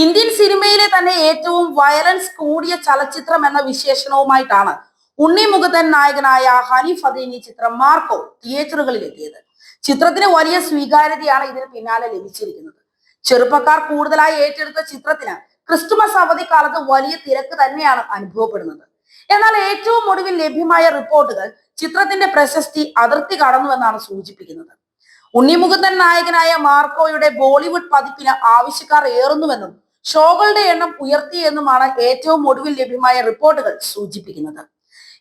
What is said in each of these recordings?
Indian സിനിമയിലെ തന്നെ ഏറ്റവും വയലൻസ് കൂടിയ ചലച്ചിത്രം എന്ന വിശേഷണവുമായിട്ടാണ് ഉണ്ണി മുകുന്ദൻ നായകനായ ഹനീഫ് അദീനി ചിത്രം മാർക്കോ തിയേറ്ററുകളിൽ എത്തിയത്. ചിത്രത്തിന് വലിയ സ്വീകാര്യതയാണ് ഇതിന് പിന്നാലെ ലഭിച്ചിരിക്കുന്നത്. ചെറുപ്പക്കാർ കൂടുതലായി ഏറ്റെടുത്ത ചിത്രത്തിന് ക്രിസ്തുമസ് അവധിക്കാലത്ത് വലിയ തിരക്ക് തന്നെയാണ് അനുഭവപ്പെടുന്നത്. എന്നാൽ ഏറ്റവും ഒടുവിൽ ലഭ്യമായ റിപ്പോർട്ടുകൾ ചിത്രത്തിന്റെ പ്രശസ്തി അതിർത്തി കടന്നുവെന്നാണ് സൂചിപ്പിക്കുന്നത്. ഉണ്ണി മുകുന്ദൻ നായകനായ മാർക്കോയുടെ ബോളിവുഡ് പതിപ്പിന് ആവശ്യക്കാർ ഏറുന്നുവെന്നും ഷോകളുടെ എണ്ണം ഉയർത്തിയെന്നുമാണ് ഏറ്റവും ഒടുവിൽ ലഭ്യമായ റിപ്പോർട്ടുകൾ സൂചിപ്പിക്കുന്നത്.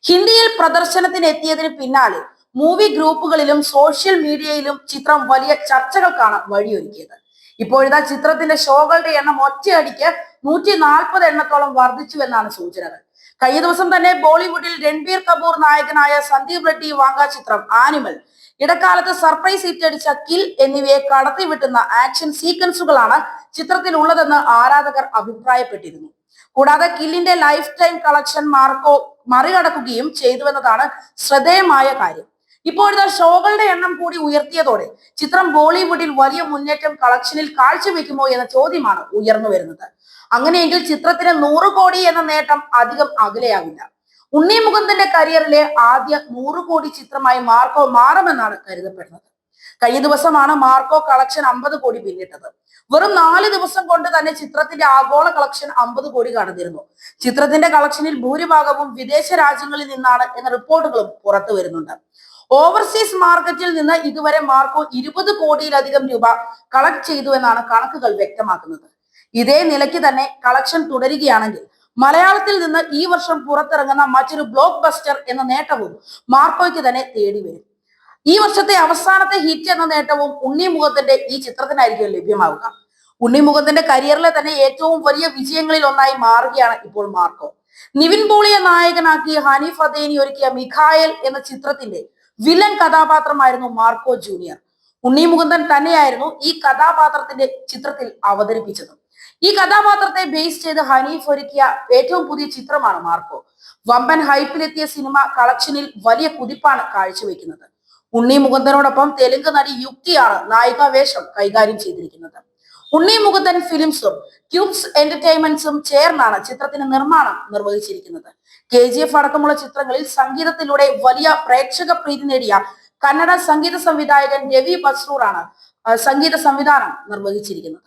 ഹിന്ദിയിൽ പ്രദർശനത്തിന് എത്തിയതിന് പിന്നാലെ മൂവി ഗ്രൂപ്പുകളിലും സോഷ്യൽ മീഡിയയിലും ചിത്രം വലിയ ചർച്ചകൾക്കാണ് വഴിയൊരുക്കിയത്. ഇപ്പോഴിതാ ചിത്രത്തിന്റെ ഷോകളുടെ എണ്ണം ഒറ്റയടിക്ക് 140 എണ്ണത്തോളം വർദ്ധിച്ചുവെന്നാണ് സൂചനകൾ. കഴിഞ്ഞ ദിവസം തന്നെ ബോളിവുഡിൽ രൺബീർ കപൂർ നായകനായ സന്ദീപ് റെഡ്ഡി വാങ്ക ചിത്രം ആനിമൽ, ഇടക്കാലത്ത് സർപ്രൈസ് ഹിറ്റടിച്ച കിൽ എന്നിവയെ കടത്തിവിട്ടുന്ന ആക്ഷൻ സീക്വൻസുകളാണ് ചിത്രത്തിൽ ഉള്ളതെന്ന് ആരാധകർ അഭിപ്രായപ്പെട്ടിരുന്നു. കൂടാതെ കില്ലിന്റെ ലൈഫ് ടൈം കളക്ഷൻ മാർക്കോ മറികടക്കുകയും ചെയ്തുവെന്നതാണ് ശ്രദ്ധേയമായ കാര്യം. ഇപ്പോഴത്തെ ഷോകളുടെ എണ്ണം കൂടി ഉയർത്തിയതോടെ ചിത്രം ബോളിവുഡിൽ വലിയ മുന്നേറ്റം കളക്ഷനിൽ കാഴ്ചവെക്കുമോ എന്ന ചോദ്യമാണ് ഉയർന്നു വരുന്നത്. അങ്ങനെയെങ്കിൽ ചിത്രത്തിന് 100 കോടി എന്ന നേട്ടം അധികം അകലെയാവില്ല. ഉണ്ണി മുകുന്ദന്റെ കരിയറിലെ ആദ്യ 100 കോടി ചിത്രമായി മാർക്കോ മാറുമെന്നാണ് കരുതപ്പെടുന്നത്. കഴിഞ്ഞ ദിവസമാണ് മാർക്കോ കളക്ഷൻ 50 കോടി പിന്നിട്ടത്. വെറും 4 ദിവസം കൊണ്ട് തന്നെ ചിത്രത്തിന്റെ ആഗോള കളക്ഷൻ 50 കോടി കടന്നിരുന്നു. ചിത്രത്തിന്റെ കളക്ഷനിൽ ഭൂരിഭാഗവും വിദേശ രാജ്യങ്ങളിൽ നിന്നാണ് എന്ന റിപ്പോർട്ടുകളും പുറത്തു വരുന്നുണ്ട്. ഓവർസീസ് മാർക്കറ്റിൽ നിന്ന് ഇതുവരെ മാർക്കോ 20 കോടിയിലധികം രൂപ കളക്ട് ചെയ്തു എന്നാണ് കണക്കുകൾ വ്യക്തമാക്കുന്നത്. ഇതേ നിലയ്ക്ക് തന്നെ കളക്ഷൻ തുടരുകയാണെങ്കിൽ മലയാളത്തിൽ നിന്ന് ഈ വർഷം പുറത്തിറങ്ങുന്ന മറ്റൊരു ബ്ലോക്ക് ബസ്റ്റർ എന്ന നേട്ടവും മാർക്കോയ്ക്ക് തന്നെ തേടി വരും. ഈ വർഷത്തെ അവസാനത്തെ ഹിറ്റ് എന്ന നേട്ടവും ഉണ്ണി മുകുന്ദന്റെ ഈ ചിത്രത്തിനായിരിക്കും ലഭ്യമാവുക. ഉണ്ണി മുകുന്ദന്റെ കരിയറിലെ തന്നെ ഏറ്റവും വലിയ വിജയങ്ങളിൽ ഒന്നായി മാറുകയാണ് ഇപ്പോൾ മാർക്കോ. നിവിൻ പോളിയെ നായകനാക്കി ഹനീഫ് അദീനി ഒരുക്കിയ മിഖായൽ എന്ന ചിത്രത്തിന്റെ villain കഥാപാത്രമായിരുന്നു Marco junior. Unni Mukundan തന്നെയായിരുന്നു ഈ കഥാപാത്രത്തിന്റെ ചിത്രത്തിൽ അവതരിപ്പിച്ചത്. ഈ കഥാപാത്രത്തെ ബേസ് ചെയ്ത് ഹനീഫ് ഒരുക്കിയ ഏറ്റവും പുതിയ ചിത്രമാണ് മാർക്കോ. വമ്പൻ ഹൈപ്പിലെത്തിയ സിനിമ കളക്ഷനിൽ വലിയ കുതിപ്പാണ് കാഴ്ചവെക്കുന്നത്. ഉണ്ണി മുകുന്ദനോടൊപ്പം തെലുങ്ക് നടി യുക്തിയാണ് നായികാ വേഷം കൈകാര്യം ചെയ്തിരിക്കുന്നത്. ഉണ്ണി മുകുന്ദൻ ഫിലിംസും ക്യൂബ്സ് എന്റർടൈൻമെന്റ്സും ചേർന്നാണ് ചിത്രത്തിന് നിർമ്മാണം നിർവഹിച്ചിരിക്കുന്നത്. KGF അടക്കമുള്ള ചിത്രങ്ങളിൽ സംഗീതത്തിലൂടെ വലിയ പ്രേക്ഷക പ്രീതി നേടിയ കന്നഡ സംഗീത സംവിധായകൻ രവി ബസ്രൂറാണ് സംഗീത സംവിധാനം നിർവഹിച്ചിരിക്കുന്നത്.